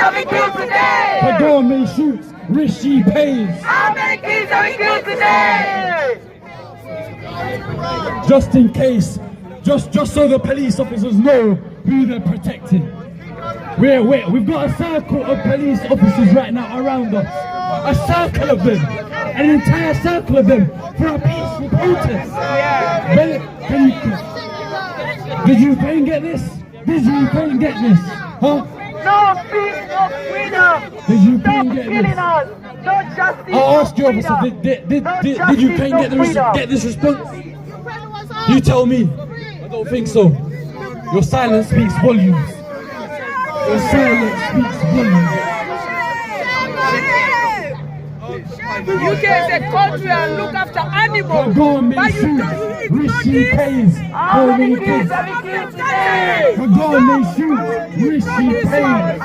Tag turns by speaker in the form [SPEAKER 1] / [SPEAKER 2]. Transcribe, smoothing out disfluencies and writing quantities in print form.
[SPEAKER 1] have we killed today?
[SPEAKER 2] The government shoots, Rishi pays.
[SPEAKER 1] How many kids have we killed today?
[SPEAKER 2] Just in case, just so the police officers know who they're protecting. We've got a circle of police officers right now around us. A circle of them. An entire circle of them for a peaceful protest. Did you pay and get this? Did you pay and get this? Huh?
[SPEAKER 1] No peace, no freedom.
[SPEAKER 2] Did you pay and get
[SPEAKER 1] killing
[SPEAKER 2] this?
[SPEAKER 1] us. No justice.
[SPEAKER 2] I'll ask you, officer, did you pay and get this response? You tell me. I don't think so. Your silence speaks volumes. Your silence speaks volumes.
[SPEAKER 1] UK is a country and look after animals.
[SPEAKER 2] The government shoots, Rishi pays.
[SPEAKER 1] How many kids have we killed today?
[SPEAKER 2] The government shoots, Rishi pays.